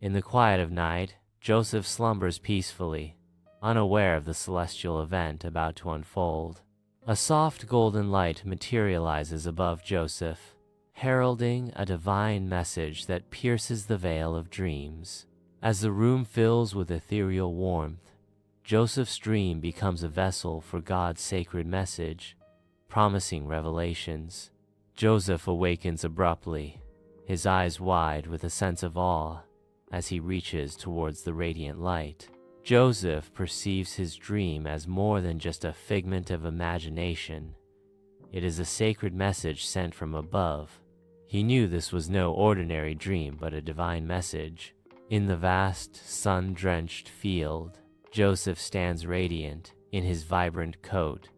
In the quiet of night, Joseph slumbers peacefully, unaware of the celestial event about to unfold. A soft golden light materializes above Joseph, heralding a divine message that pierces the veil of dreams. As the room fills with ethereal warmth, Joseph's dream becomes a vessel for God's sacred message, promising revelations. Joseph awakens abruptly, his eyes wide with a sense of awe as he reaches towards the radiant light. Joseph perceives his dream as more than just a figment of imagination. It is a sacred message sent from above. He knew this was no ordinary dream, but a divine message. In the vast, sun-drenched field, Joseph stands radiant in his vibrant coat,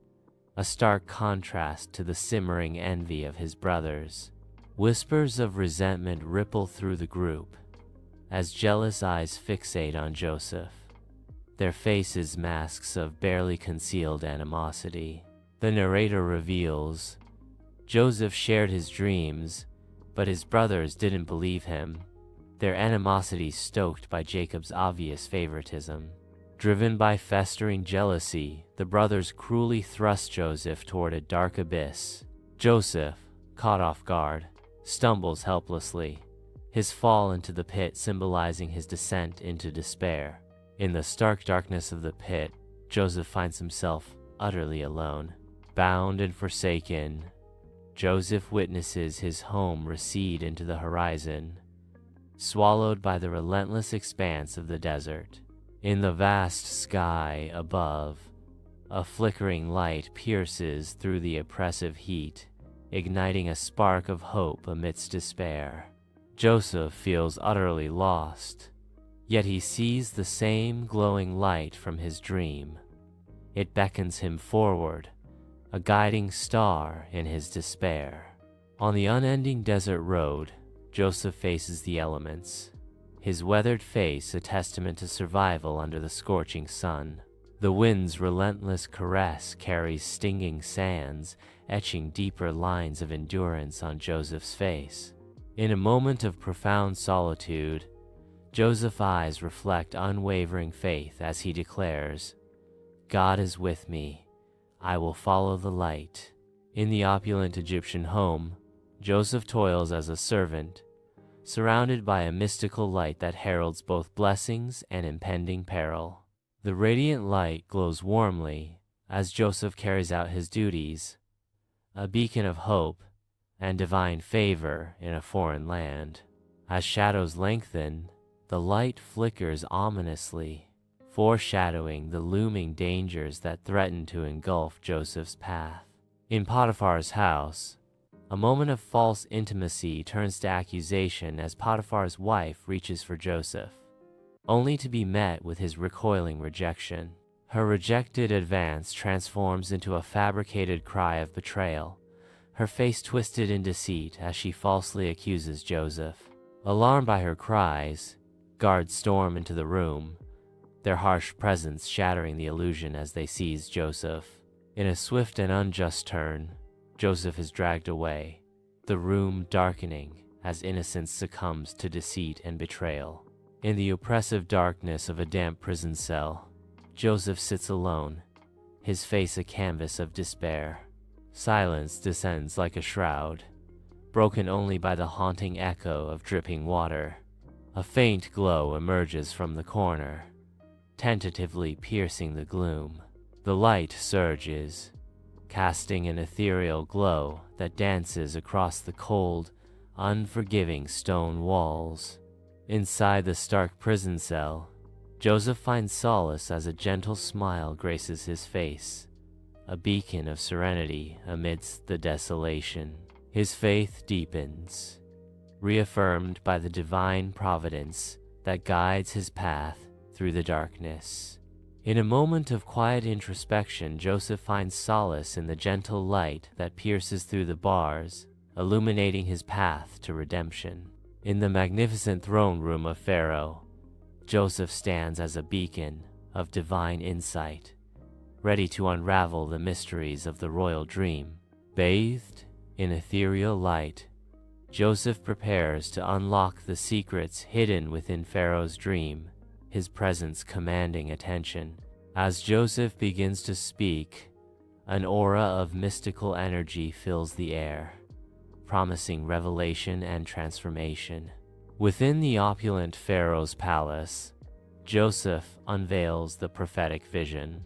a stark contrast to the simmering envy of his brothers. Whispers of resentment ripple through the group as jealous eyes fixate on Joseph, their faces masks of barely concealed animosity. The narrator reveals Joseph shared his dreams, but his brothers didn't believe him, their animosity stoked by Jacob's obvious favoritism. Driven by festering jealousy, the brothers cruelly thrust Joseph toward a dark abyss. Joseph, caught off guard, stumbles helplessly, his fall into the pit symbolizing his descent into despair. In the stark darkness of the pit, Joseph finds himself utterly alone. Bound and forsaken, Joseph witnesses his home recede into the horizon, swallowed by the relentless expanse of the desert. In the vast sky above, a flickering light pierces through the oppressive heat, igniting a spark of hope amidst despair. Joseph feels utterly lost, yet he sees the same glowing light from his dream. It beckons him forward, a guiding star in his despair. On the unending desert road, Joseph faces the elements, his weathered face a testament to survival under the scorching sun. The wind's relentless caress carries stinging sands, etching deeper lines of endurance on Joseph's face. In a moment of profound solitude, Joseph's eyes reflect unwavering faith as he declares, "God is with me. I will follow the light." In the opulent Egyptian home, Joseph toils as a servant, surrounded by a mystical light that heralds both blessings and impending peril. The radiant light glows warmly as Joseph carries out his duties, a beacon of hope and divine favor in a foreign land. As shadows lengthen, the light flickers ominously, foreshadowing the looming dangers that threaten to engulf Joseph's path. In Potiphar's house, a moment of false intimacy turns to accusation as Potiphar's wife reaches for Joseph, only to be met with his recoiling rejection. Her rejected advance transforms into a fabricated cry of betrayal, her face twisted in deceit as she falsely accuses Joseph. Alarmed by her cries, guards storm into the room, their harsh presence shattering the illusion as they seize Joseph. In a swift and unjust turn, Joseph is dragged away, the room darkening as innocence succumbs to deceit and betrayal. In the oppressive darkness of a damp prison cell, Joseph sits alone, his face a canvas of despair. Silence descends like a shroud, broken only by the haunting echo of dripping water. A faint glow emerges from the corner, tentatively piercing the gloom. The light surges, casting an ethereal glow that dances across the cold, unforgiving stone walls. Inside the stark prison cell, Joseph finds solace as a gentle smile graces his face, a beacon of serenity amidst the desolation. His faith deepens, reaffirmed by the divine providence that guides his path through the darkness. In a moment of quiet introspection, Joseph finds solace in the gentle light that pierces through the bars, illuminating his path to redemption. In the magnificent throne room of Pharaoh, Joseph stands as a beacon of divine insight, ready to unravel the mysteries of the royal dream. Bathed in ethereal light, Joseph prepares to unlock the secrets hidden within Pharaoh's dream, his presence commanding attention. As Joseph begins to speak, an aura of mystical energy fills the air, promising revelation and transformation. Within the opulent Pharaoh's palace, Joseph unveils the prophetic vision.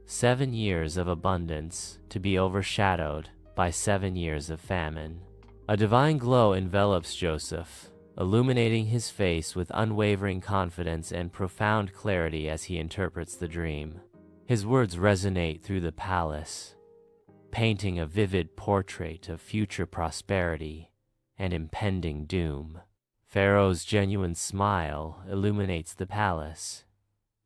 7 years of abundance to be overshadowed by 7 years of famine. A divine glow envelops Joseph, illuminating his face with unwavering confidence and profound clarity as he interprets the dream. His words resonate through the palace, painting a vivid portrait of future prosperity and impending doom. Pharaoh's genuine smile illuminates the palace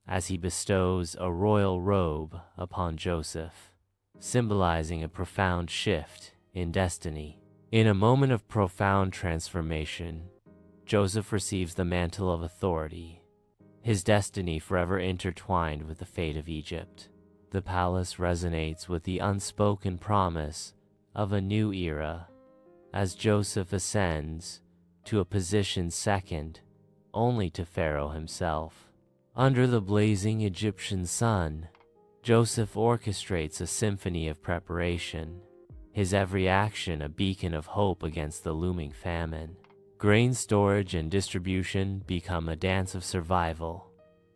as he bestows a royal robe upon Joseph, symbolizing a profound shift in destiny. In a moment of profound transformation, Joseph receives the mantle of authority, his destiny forever intertwined with the fate of Egypt. The palace resonates with the unspoken promise of a new era as Joseph ascends to a position second only to Pharaoh himself. Under the blazing Egyptian sun, Joseph orchestrates a symphony of preparation, his every action a beacon of hope against the looming famine. Grain storage and distribution become a dance of survival,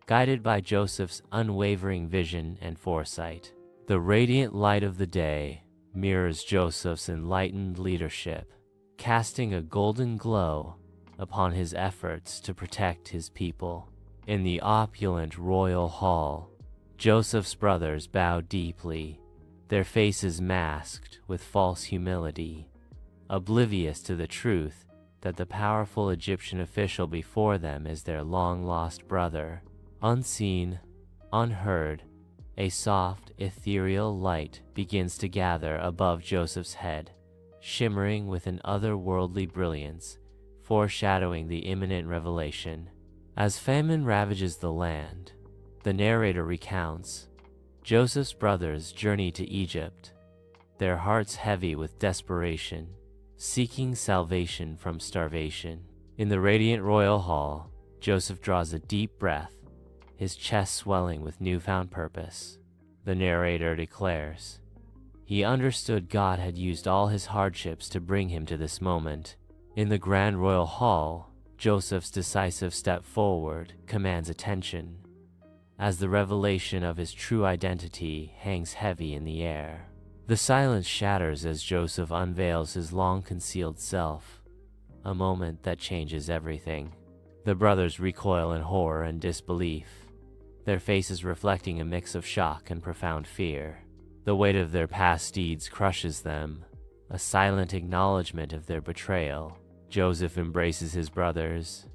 guided by Joseph's unwavering vision and foresight. The radiant light of the day mirrors Joseph's enlightened leadership, casting a golden glow upon his efforts to protect his people. In the opulent royal hall, Joseph's brothers bow deeply, their faces masked with false humility, oblivious to the truth that the powerful Egyptian official before them is their long-lost brother. Unseen, unheard, a soft, ethereal light begins to gather above Joseph's head, shimmering with an otherworldly brilliance, foreshadowing the imminent revelation. As famine ravages the land, the narrator recounts Joseph's brothers' journey to Egypt, their hearts heavy with desperation, seeking salvation from starvation. In the radiant royal hall, Joseph draws a deep breath, his chest swelling with newfound purpose. The narrator declares, he understood God had used all his hardships to bring him to this moment. In the grand royal hall, Joseph's decisive step forward commands attention, as the revelation of his true identity hangs heavy in the air. The silence shatters as Joseph unveils his long-concealed self, a moment that changes everything. The brothers recoil in horror and disbelief, their faces reflecting a mix of shock and profound fear. The weight of their past deeds crushes them, a silent acknowledgement of their betrayal. Joseph embraces his brothers,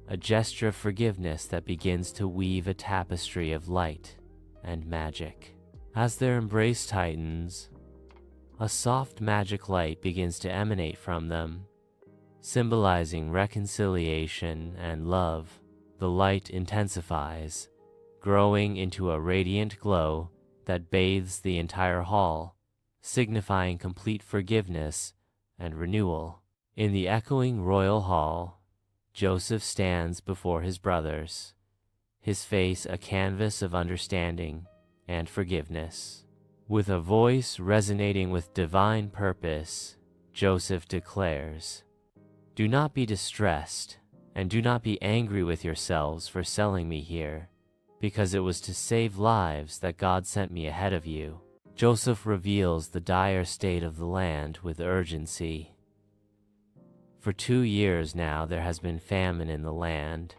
a gesture of forgiveness that begins to weave a tapestry of light and magic. As their embrace tightens, a soft magic light begins to emanate from them, symbolizing reconciliation and love. The light intensifies, growing into a radiant glow that bathes the entire hall, signifying complete forgiveness and renewal. In the echoing royal hall, Joseph stands before his brothers, his face a canvas of understanding and forgiveness. With a voice resonating with divine purpose, Joseph declares, "Do not be distressed, and do not be angry with yourselves for selling me here, because it was to save lives that God sent me ahead of you." Joseph reveals the dire state of the land with urgency. For 2 years now there has been famine in the land,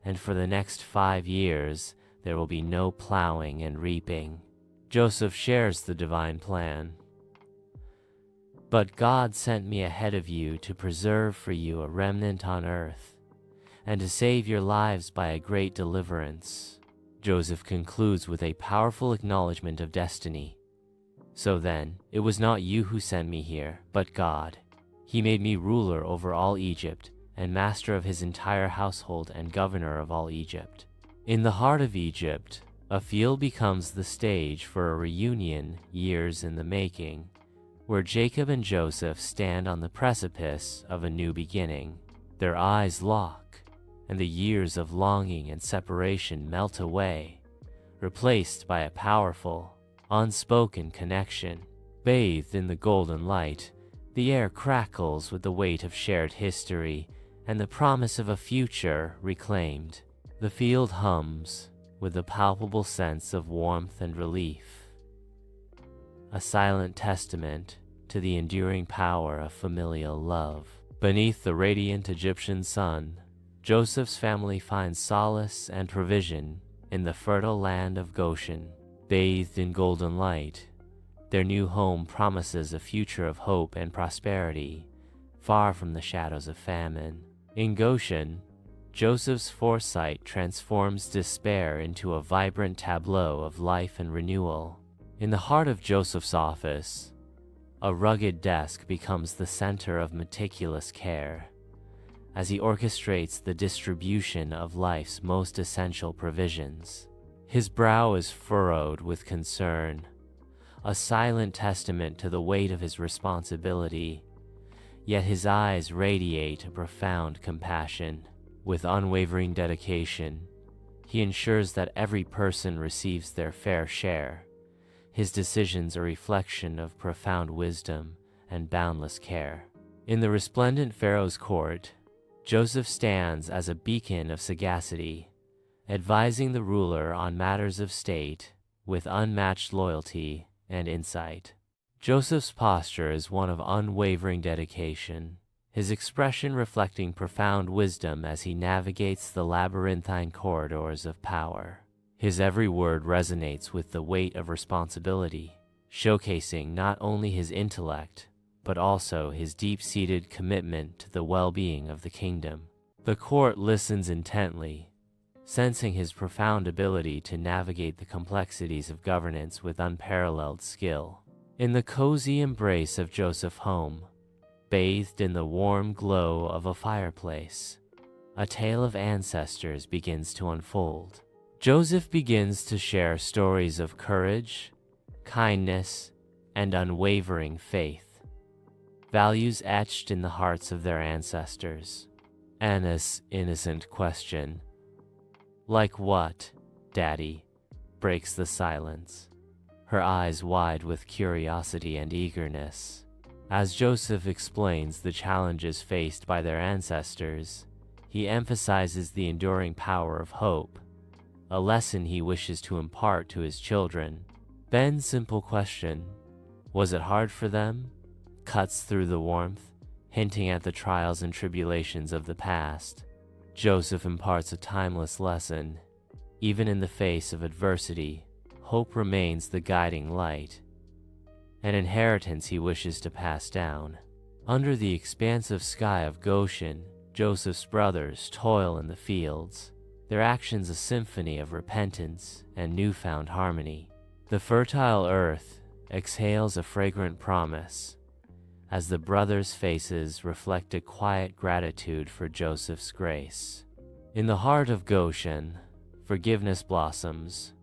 and for the next 5 years there will be no plowing and reaping. Joseph shares the divine plan. "But God sent me ahead of you to preserve for you a remnant on earth, and to save your lives by a great deliverance." Joseph concludes with a powerful acknowledgement of destiny. "So then, it was not you who sent me here, but God. He made me ruler over all Egypt, and master of his entire household and governor of all Egypt." In the heart of Egypt, a field becomes the stage for a reunion years in the making, where Jacob and Joseph stand on the precipice of a new beginning. Their eyes lock, and the years of longing and separation melt away, replaced by a powerful, unspoken connection. Bathed in the golden light, the air crackles with the weight of shared history and the promise of a future reclaimed. The field hums with a palpable sense of warmth and relief, a silent testament to the enduring power of familial love. Beneath the radiant Egyptian sun, Joseph's family finds solace and provision in the fertile land of Goshen. Bathed in golden light, their new home promises a future of hope and prosperity, far from the shadows of famine. In Goshen, Joseph's foresight transforms despair into a vibrant tableau of life and renewal. In the heart of Joseph's office, a rugged desk becomes the center of meticulous care, as he orchestrates the distribution of life's most essential provisions. His brow is furrowed with concern, a silent testament to the weight of his responsibility, yet his eyes radiate a profound compassion. With unwavering dedication, he ensures that every person receives their fair share. His decisions are a reflection of profound wisdom and boundless care. In the resplendent Pharaoh's court, Joseph stands as a beacon of sagacity, advising the ruler on matters of state with unmatched loyalty and insight. Joseph's posture is one of unwavering dedication, his expression reflecting profound wisdom as he navigates the labyrinthine corridors of power. His every word resonates with the weight of responsibility, showcasing not only his intellect, but also his deep-seated commitment to the well-being of the kingdom. The court listens intently, sensing his profound ability to navigate the complexities of governance with unparalleled skill. In the cozy embrace of Joseph's home, bathed in the warm glow of a fireplace, a tale of ancestors begins to unfold. Joseph begins to share stories of courage, kindness, and unwavering faith, values etched in the hearts of their ancestors. Anna's innocent question, "Like what, Daddy?" breaks the silence, her eyes wide with curiosity and eagerness. As Joseph explains the challenges faced by their ancestors, he emphasizes the enduring power of hope, a lesson he wishes to impart to his children. Ben's simple question, "Was it hard for them?" cuts through the warmth, hinting at the trials and tribulations of the past. Joseph imparts a timeless lesson. Even in the face of adversity, hope remains the guiding light, an inheritance he wishes to pass down. Under the expansive sky of Goshen, Joseph's brothers toil in the fields, their actions a symphony of repentance and newfound harmony. The fertile earth exhales a fragrant promise, as the brothers' faces reflect a quiet gratitude for Joseph's grace. In the heart of Goshen, forgiveness blossoms,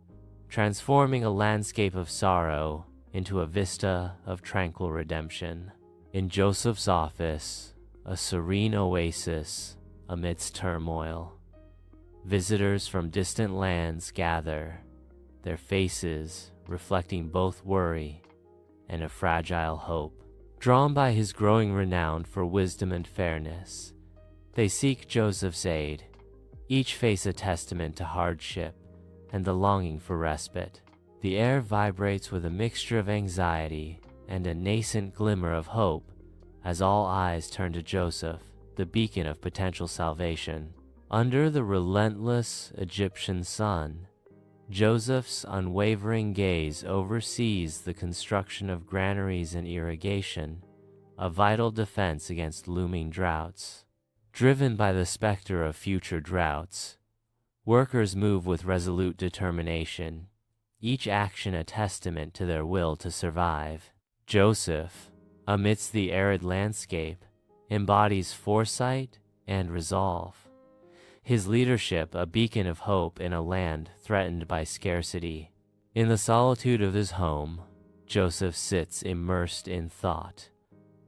transforming a landscape of sorrow into a vista of tranquil redemption. In Joseph's office, a serene oasis amidst turmoil, visitors from distant lands gather, their faces reflecting both worry and a fragile hope. Drawn by his growing renown for wisdom and fairness, they seek Joseph's aid, each face a testament to hardship and the longing for respite. The air vibrates with a mixture of anxiety and a nascent glimmer of hope as all eyes turn to Joseph, the beacon of potential salvation. Under the relentless Egyptian sun, Joseph's unwavering gaze oversees the construction of granaries and irrigation, a vital defense against looming droughts. Driven by the specter of future droughts, workers move with resolute determination, each action a testament to their will to survive. Joseph, amidst the arid landscape, embodies foresight and resolve, his leadership a beacon of hope in a land threatened by scarcity. In the solitude of his home, Joseph sits immersed in thought,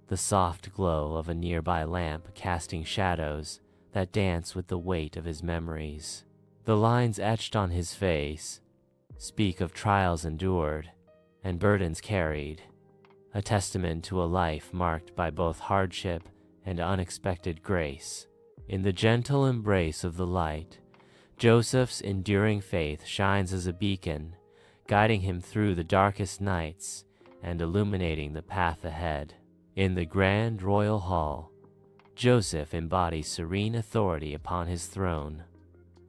the soft glow of a nearby lamp casting shadows that dance with the weight of his memories. The lines etched on his face speak of trials endured and burdens carried, a testament to a life marked by both hardship and unexpected grace. In the gentle embrace of the light, Joseph's enduring faith shines as a beacon, guiding him through the darkest nights and illuminating the path ahead. In the grand royal hall, Joseph embodies serene authority upon his throne,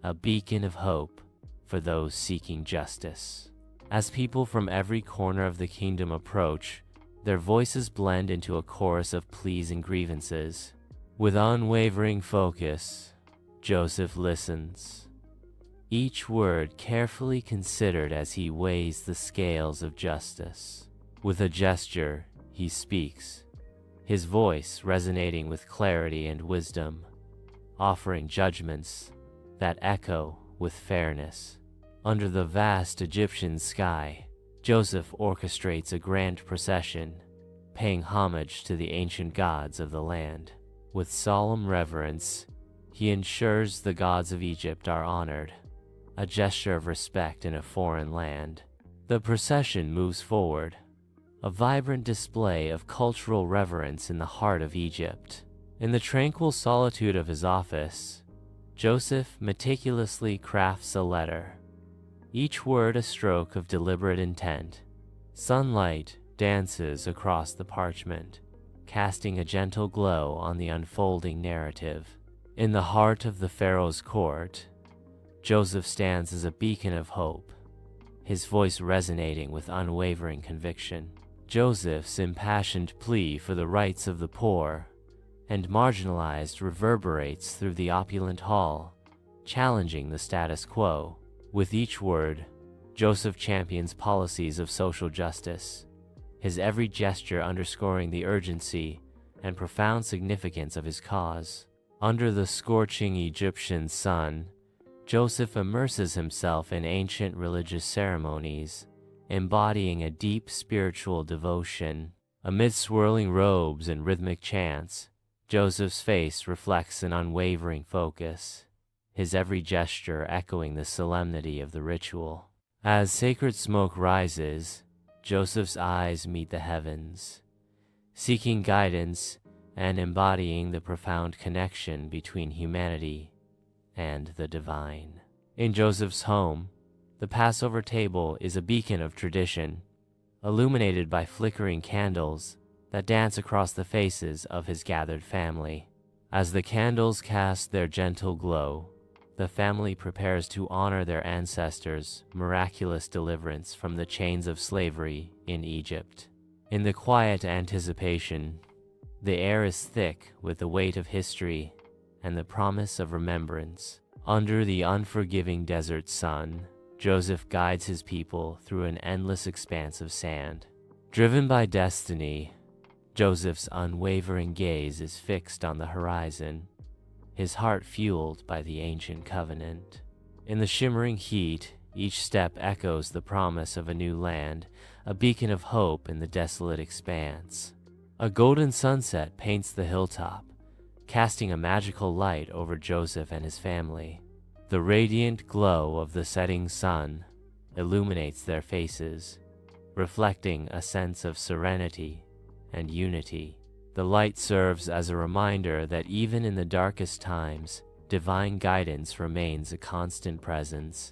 a beacon of hope for those seeking justice. As people from every corner of the kingdom approach, their voices blend into a chorus of pleas and grievances. With unwavering focus, Joseph listens, each word carefully considered as he weighs the scales of justice. With a gesture, he speaks, his voice resonating with clarity and wisdom, offering judgments that echo with fairness. Under the vast Egyptian sky, Joseph orchestrates a grand procession, paying homage to the ancient gods of the land. With solemn reverence, he ensures the gods of Egypt are honored, a gesture of respect in a foreign land. The procession moves forward, a vibrant display of cultural reverence in the heart of Egypt. In the tranquil solitude of his office, Joseph meticulously crafts a letter, each word a stroke of deliberate intent. Sunlight dances across the parchment, casting a gentle glow on the unfolding narrative. In the heart of the Pharaoh's court, Joseph stands as a beacon of hope, his voice resonating with unwavering conviction. Joseph's impassioned plea for the rights of the poor and marginalized reverberates through the opulent hall, challenging the status quo. With each word, Joseph champions policies of social justice, his every gesture underscoring the urgency and profound significance of his cause. Under the scorching Egyptian sun, Joseph immerses himself in ancient religious ceremonies, embodying a deep spiritual devotion. Amid swirling robes and rhythmic chants, Joseph's face reflects an unwavering focus, his every gesture echoing the solemnity of the ritual. As sacred smoke rises, Joseph's eyes meet the heavens, seeking guidance and embodying the profound connection between humanity and the divine. In Joseph's home, the Passover table is a beacon of tradition, illuminated by flickering candles that dance across the faces of his gathered family. As the candles cast their gentle glow, the family prepares to honor their ancestors' miraculous deliverance from the chains of slavery in Egypt. In the quiet anticipation, the air is thick with the weight of history and the promise of remembrance. Under the unforgiving desert sun, Joseph guides his people through an endless expanse of sand. Driven by destiny, Joseph's unwavering gaze is fixed on the horizon, his heart fueled by the ancient covenant. In the shimmering heat, each step echoes the promise of a new land, a beacon of hope in the desolate expanse. A golden sunset paints the hilltop, casting a magical light over Joseph and his family. The radiant glow of the setting sun illuminates their faces, reflecting a sense of serenity and unity. The light serves as a reminder that even in the darkest times, divine guidance remains a constant presence.